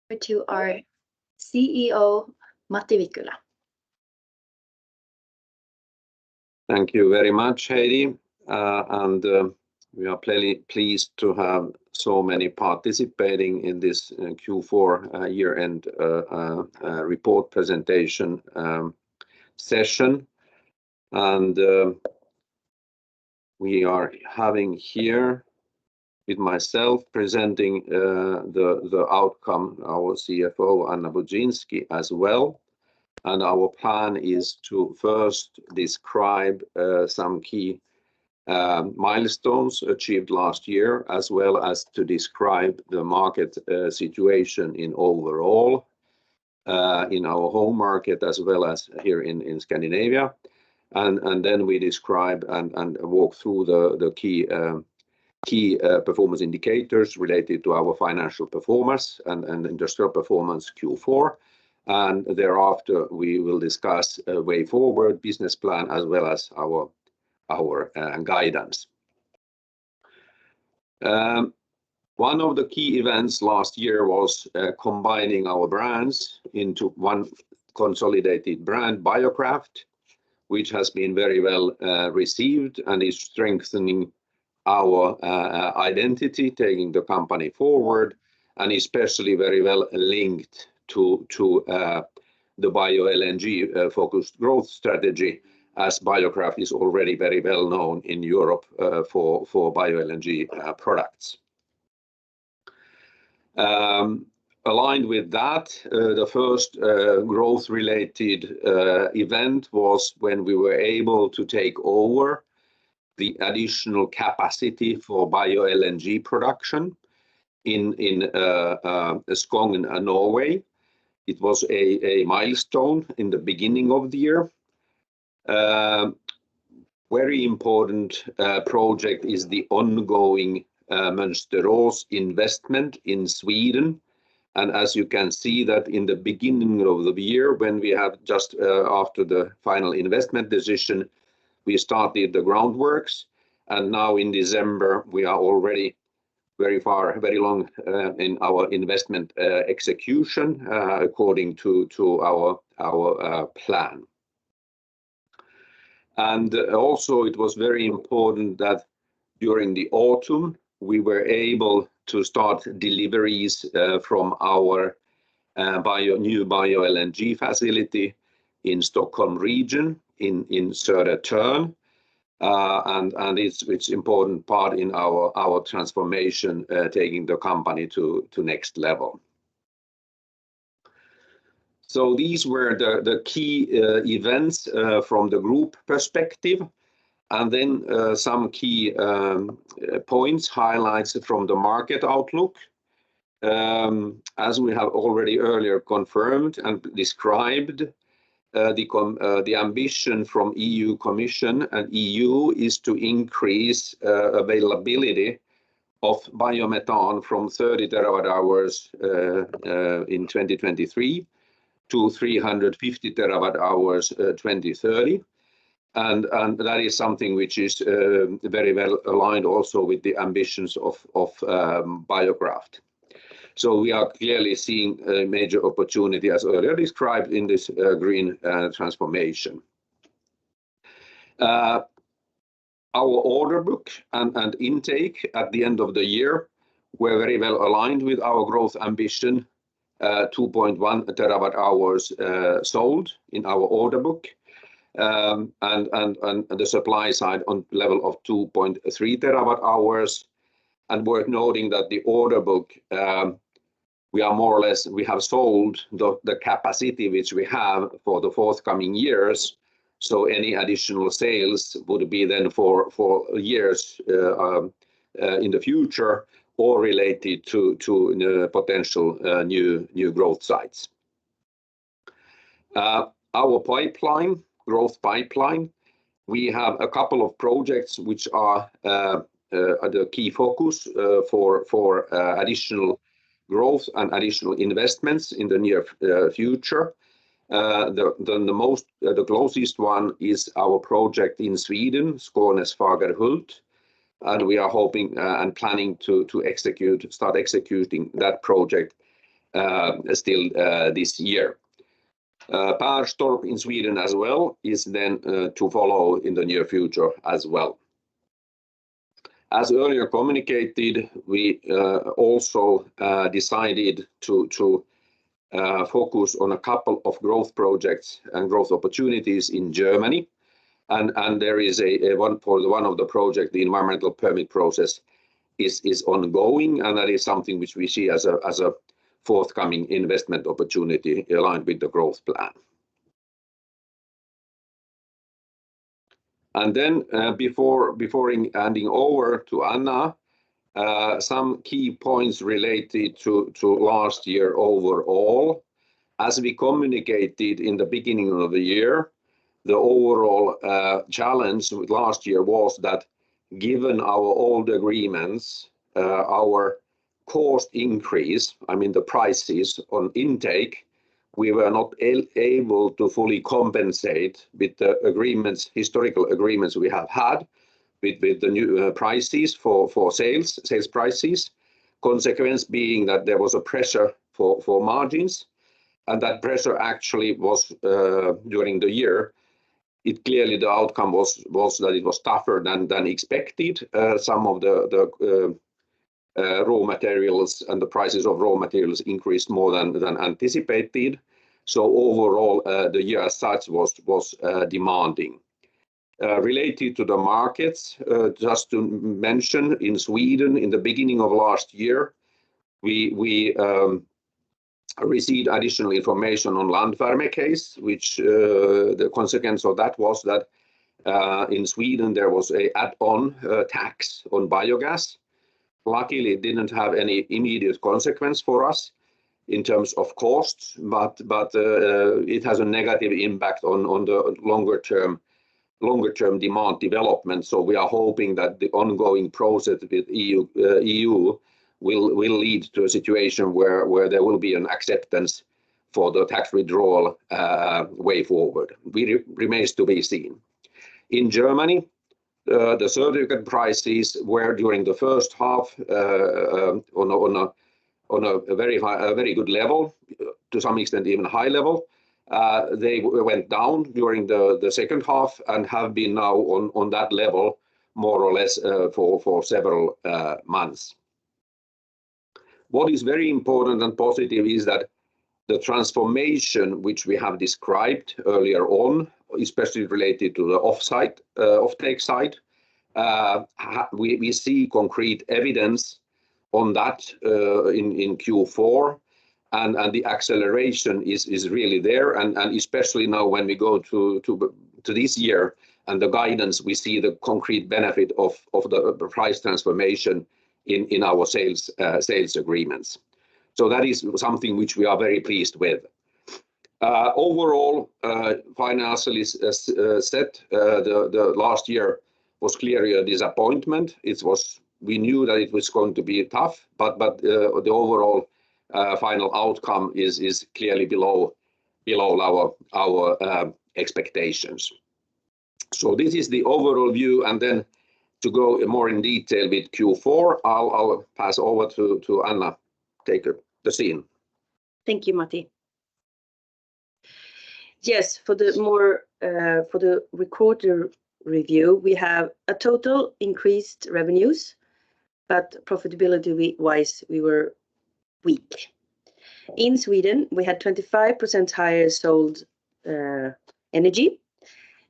To our CEO, Matti Vikkula. Thank you very much, Heidi. We are pleased to have so many participating in this Q4 year-end report presentation session. We are having here with myself presenting the outcome, our CFO, Anna Budzynski, as well. Our plan is to first describe some key milestones achieved last year, as well as to describe the market situation in overall in our home market, as well as here in Scandinavia. Then we describe and walk through the key performance indicators related to our financial performance and industrial performance Q4. Thereafter, we will discuss a way forward business plan, as well as our guidance. One of the key events last year was combining our brands into one consolidated brand, Biokraft, which has been very well received and is strengthening our identity, taking the company forward, and especially very well linked to the bio-LNG focused growth strategy, as Biokraft is already very well known in Europe for bio-LNG products. Aligned with that, the first growth-related event was when we were able to take over the additional capacity for bio-LNG production in Skogn, Norway. It was a milestone in the beginning of the year. Very important project is the ongoing Mönsterås investment in Sweden. As you can see that in the beginning of the year, when we have just after the final investment decision, we started the groundworks, and now in December we are already very long in our investment execution according to our plan. Also it was very important that during the autumn we were able to start deliveries from our new bio-LNG facility in Stockholm region in Södertörn. It's important part in our transformation, taking the company to next level. So these were the key events from the group perspective. Then some key points, highlights from the market outlook. As we have already earlier confirmed and described, the ambition from EU Commission and EU is to increase availability of biomethane from 30 terawatt-hours in 2023 to 350 terawatt-hours 2030. And that is something which is very well aligned also with the ambitions of Biokraft. So we are clearly seeing a major opportunity, as earlier described, in this green transformation. Our order book and intake at the end of the year were very well aligned with our growth ambition, 2.1 terawatt-hours sold in our order book. And the supply side on level of 2.3 terawatt-hours. And worth noting that the order book, we have sold the capacity which we have for the forthcoming years. So any additional sales would be then for years in the future, or related to potential new growth sites. Our growth pipeline, we have a couple of projects which are the key focus for additional growth and additional investments in the near future. The closest one is our project in Sweden, Skånes Fagerhult, and we are hoping and planning to start executing that project this year. Perstorp in Sweden as well is then to follow in the near future as well. As earlier communicated, we also decided to focus on a couple of growth projects and growth opportunities in Germany. And there is one of the project, the environmental permit process is ongoing, and that is something which we see as a forthcoming investment opportunity aligned with the growth plan. And then before handing over to Anna, some key points related to last year overall. As we communicated in the beginning of the year, the overall challenge with last year was that given our old agreements, our cost increase, I mean the prices on intake, we were not able to fully compensate with the agreements, historical agreements we have had with the new prices for sales prices. Consequence being that there was a pressure for margins, and that pressure actually was during the year. It clearly the outcome was that it was tougher than expected. Some of the raw materials and the prices of raw materials increased more than anticipated. So overall, the year as such was demanding. Related to the markets, just to mention, in Sweden, in the beginning of last year, we received additional information on Landvärme case, which the consequence of that was that in Sweden there was a add-on tax on biogas. Luckily, it didn't have any immediate consequence for us in terms of costs, but it has a negative impact on the longer term demand development. So we are hoping that the ongoing process with EU will lead to a situation where there will be an acceptance for the tax withdrawal way forward. Remains to be seen. In Germany, the certificate prices were during the first half on a very good level, to some extent even high level. They went down during the second half and have been now on that level more or less for several months. What is very important and positive is that the transformation which we have described earlier on, especially related to the offtake side, we see concrete evidence on that in Q4, and the acceleration is really there, and especially now when we go to this year and the guidance, we see the concrete benefit of the price transformation in our sales agreements. So that is something which we are very pleased with. Overall, financially set, the last year was clearly a disappointment. We knew that it was going to be tough, but the overall final outcome is clearly below our expectations. So this is the overall view, and then to go more in detail with Q4, I'll pass over to Anna. Take the scene. Thank you, Matti. Yes, for the quarter review, we have a total increased revenues, but profitability-wise, we were weak. In Sweden, we had 25% higher sold energy,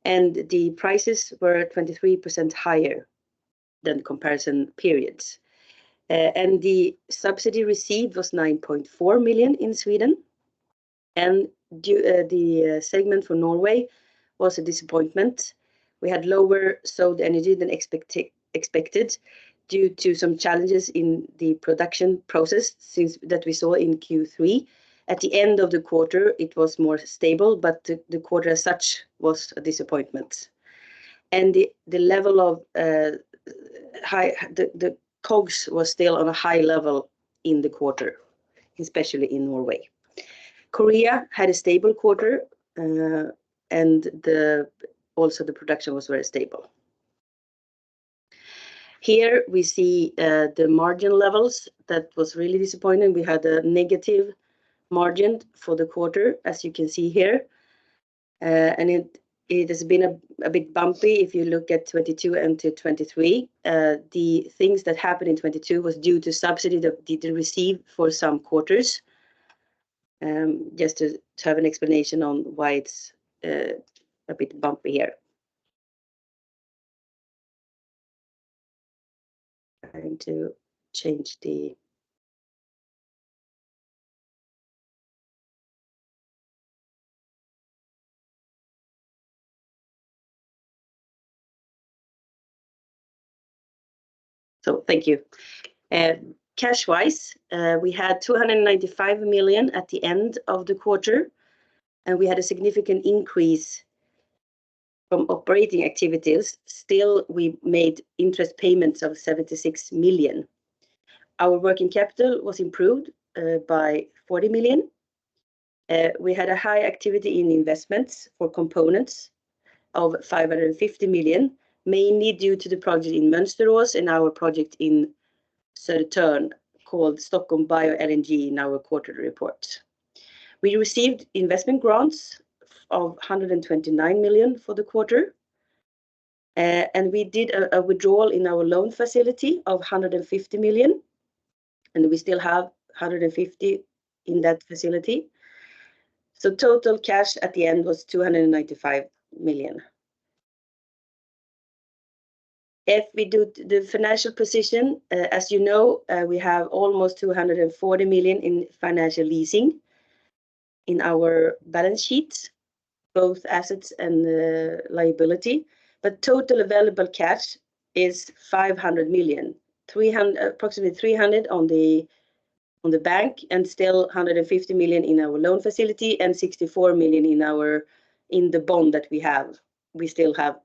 and the prices were 23% higher than comparison periods. And the subsidy received was 9.4 million in Sweden, and the segment for Norway was a disappointment. We had lower sold energy than expected due to some challenges in the production process that we saw in Q3. At the end of the quarter, it was more stable, but the quarter as such was a disappointment. And the level of the COGS was still on a high level in the quarter, especially in Norway. Korea had a stable quarter, and also the production was very stable. Here we see the margin levels. That was really disappointing. We had a negative margin for the quarter, as you can see here. And it has been a bit bumpy if you look at 22 and to 23. The things that happened in 22 was due to subsidy that didn't receive for some quarters. Just to have an explanation on why it's a bit bumpy here. Trying to change the... So thank you. Cash-wise, we had 295 million at the end of the quarter, and we had a significant increase from operating activities. Still, we made interest payments of 76 million. Our working capital was improved by 40 million. We had a high activity in investments for components of 550 million, mainly due to the project in Mönsterås and our project in Södertörn called Stockholm Bio-LNG in our quarterly report. We received investment grants of 129 million for the quarter. And we did a withdrawal in our loan facility of 150 million. And we still have 150 in that facility. So total cash at the end was 295 million. If we do the financial position, as you know, we have almost 240 million in financial leasing in our balance sheets, both assets and liability. But total available cash is 500 million, approximately 300 on the bank, and still 150 million in our loan facility and 64 million in the bond that we have. We still have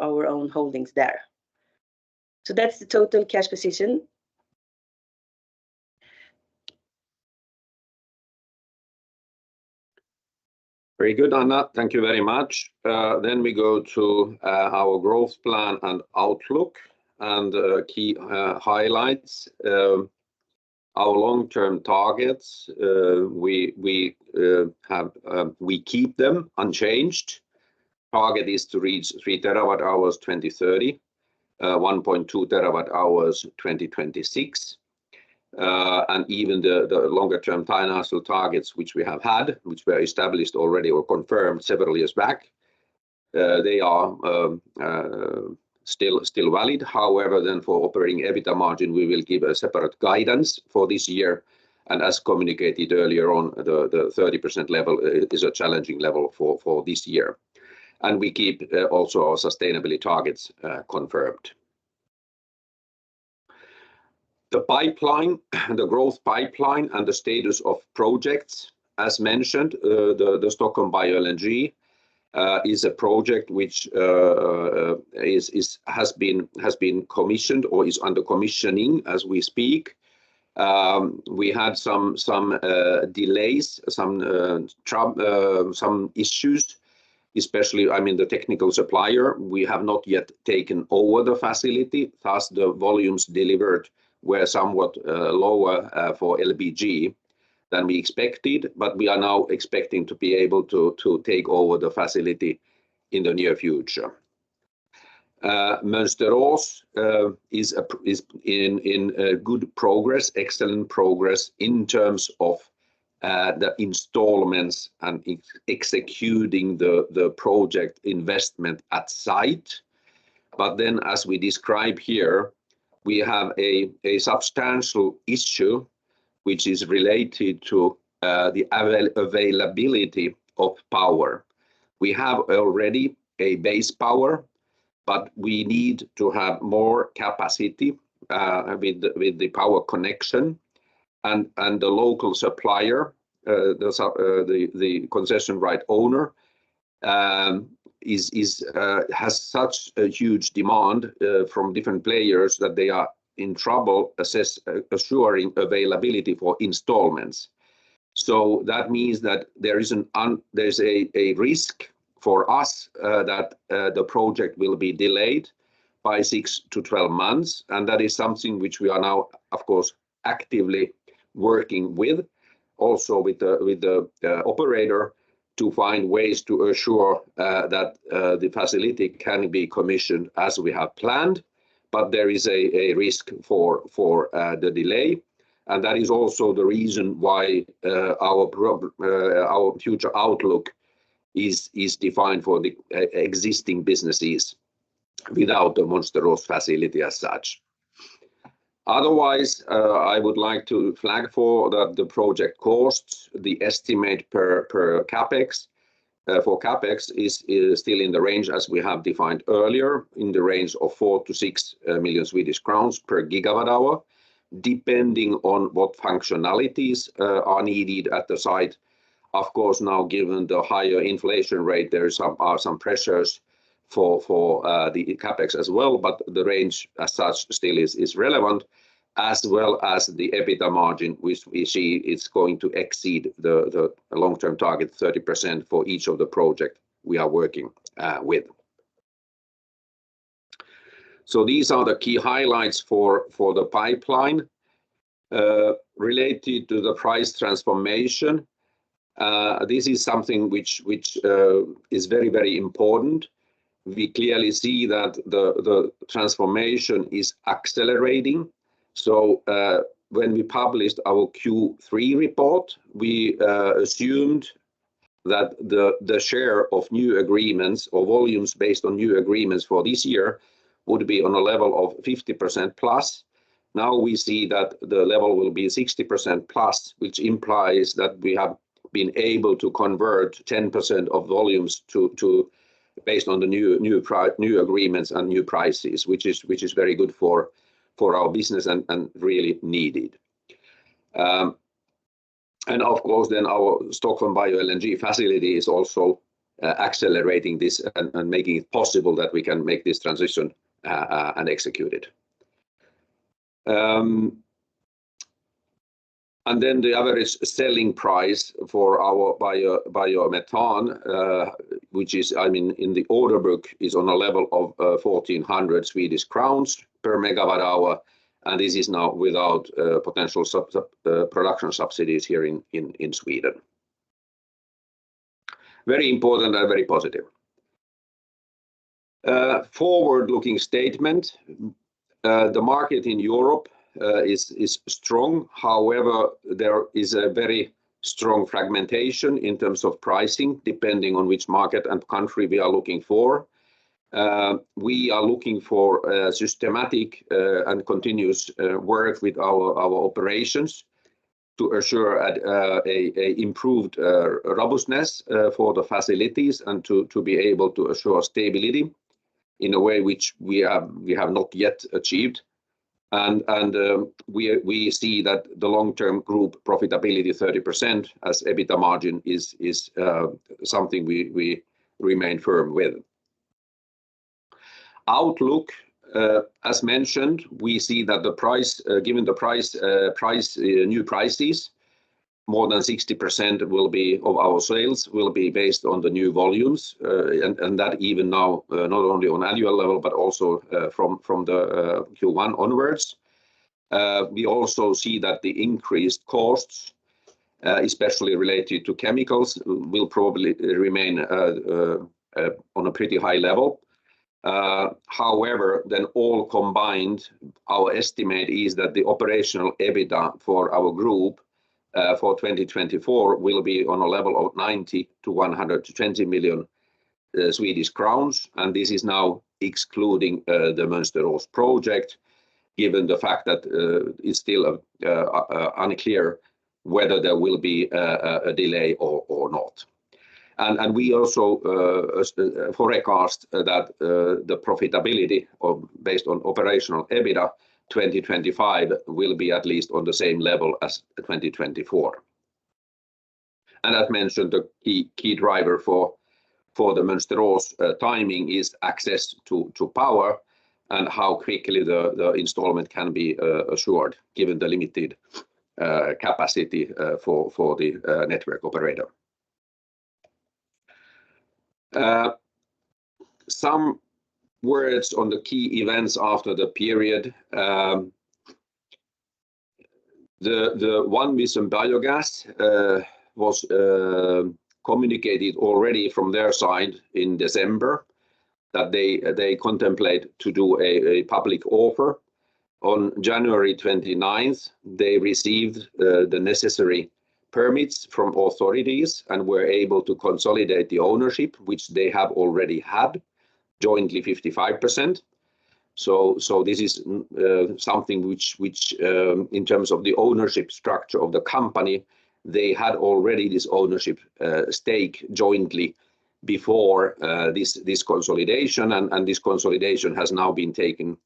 our own holdings there. So that's the total cash position. Very good, Anna. Thank you very much. Then we go to our growth plan and outlook and key highlights. Our long-term targets, we keep them unchanged. Target is to reach 3 TWh 2030, 1.2 TWh 2026. And even the longer-term financial targets, which we have had, which were established already or confirmed several years back, they are still valid. However, then for operating EBITDA margin, we will give a separate guidance for this year. And as communicated earlier on, the 30% level is a challenging level for this year. And we keep also our sustainability targets confirmed. The pipeline, the growth pipeline and the status of projects, as mentioned, the Stockholm Bio-LNG is a project which has been commissioned or is under commissioning as we speak. We had some delays, some issues, especially, the technical supplier. We have not yet taken over the facility, thus the volumes delivered were somewhat lower for LBG than we expected, but we are now expecting to be able to take over the facility in the near future. Mönsterås is in good progress, excellent progress in terms of the installments and executing the project investment at site. But then, as we describe here, we have a substantial issue which is related to the availability of power. We have already a base power, but we need to have more capacity with the power connection, and the local supplier, the concession right owner, has such a huge demand from different players that they are in trouble assuring availability for installments. So that means that there's a risk for us that the project will be delayed by 6 to 12 months, and that is something which we are now, of course, actively working with. also with the operator to find ways to assure that the facility can be commissioned as we have planned, but there is a risk for the delay. And that is also the reason why our future outlook is defined for the existing businesses without the Mönsterås facility as such. Otherwise, I would like to flag for that the project costs, the estimate per capex for capex is still in the range as we have defined earlier, in the range of 4 to 6 million Swedish crowns per gigawatt hour, depending on what functionalities are needed at the site. Of course, now given the higher inflation rate, there are some pressures for the capex as well, but the range as such still is relevant, as well as the EBITDA margin, which we see is going to exceed the long-term target 30% for each of the projects we are working with. So these are the key highlights for the pipeline. Related to the price transformation, this is something which is very, very important. We clearly see that the transformation is accelerating. So when we published our Q3 report, we assumed that the share of new agreements or volumes based on new agreements for this year would be on a level of 50% plus. Now we see that the level will be 60% plus, which implies that we have been able to convert 10% of volumes to based on the new agreements and new prices, which is very good for our business and really needed. And of course, then our Stockholm Bio-LNG facility is also accelerating this and making it possible that we can make this transition and execute it. And then the average selling price for our biomethane, which is, I mean, in the order book, is on a level of 1,400 Swedish crowns per megawatt hour, and this is now without potential production subsidies here in Sweden. Very important and very positive. Forward-looking statement. The market in Europe is strong. However, there is a very strong fragmentation in terms of pricing, depending on which market and country we are looking for. We are looking for systematic and continuous work with our operations to assure a improved robustness for the facilities and to be able to assure stability in a way which we have not yet achieved. And we see that the long-term group profitability 30% as EBITDA margin is something we remain firm with. Outlook, as mentioned, we see that the price, given the new prices, more than 60% will be of our sales will be based on the new volumes, and that even now not only on annual level but also from the Q1 onwards. We also see that the increased costs, especially related to chemicals, will probably remain on a pretty high level. However, then all combined, our estimate is that the operational EBITDA for our group for 2024 will be on a level of 90 to 120 million Swedish crowns, and this is now excluding the Mönsterås project, given the fact that it's still unclear whether there will be a delay or not. And we also forecast that the profitability based on operational EBITDA 2025 will be at least on the same level as 2024. And as mentioned, the key driver for the Mönsterås timing is access to power and how quickly the installation can be assured, given the limited capacity for the network operator. Some words on the key events after the period. The one mission biogas was communicated already from their side in December that they contemplate to do a public offer. On January 29th, they received the necessary permits from authorities and were able to consolidate the ownership, which they have already had, jointly 55%. So this is something which in terms of the ownership structure of the company, they had already this ownership stake jointly before this consolidation, and this consolidation has now been taken,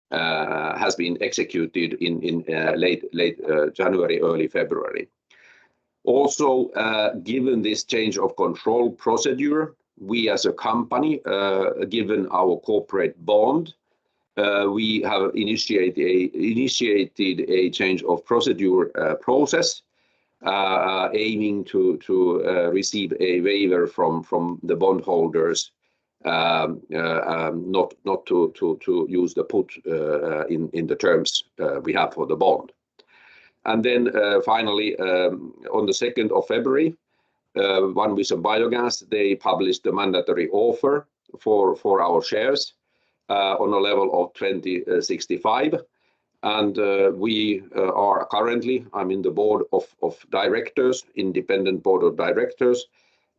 has been executed in late January, early February. Also, given this change of control procedure, we as a company, given our corporate bond, we have initiated a change of procedure process, aiming to receive a waiver from the bondholders, not to use the put in the terms we have for the bond. And then finally, on the 2nd of February, One Vision Biogas, they published the mandatory offer for our shares on a level of 20.65. And we are currently, I'm in the board of directors, independent board of directors,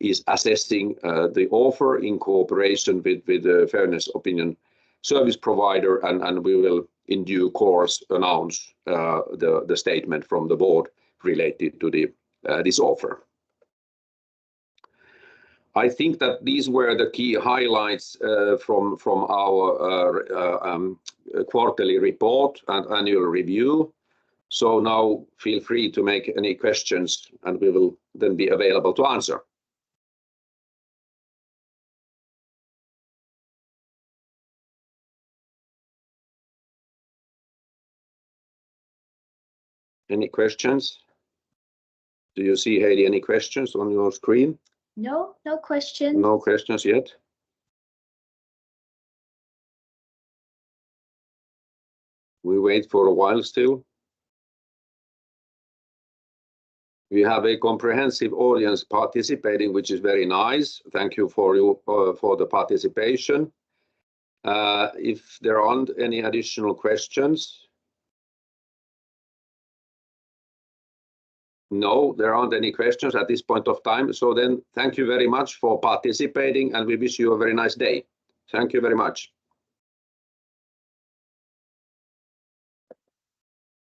is assessing the offer in cooperation with the Fairness Opinion Service Provider, and we will in due course announce the statement from the board related to this offer. I think that these were the key highlights from our quarterly report and annual review. So now feel free to make any questions, and we will then be available to answer. Any questions? Do you see, Heidi, any questions on your screen? No, no questions. No questions yet. We wait for a while still. We have a comprehensive audience participating, which is very nice. Thank you for the participation. If there aren't any additional questions. No, there aren't any questions at this point of time. So then thank you very much for participating, and we wish you a very nice day. Thank you very much.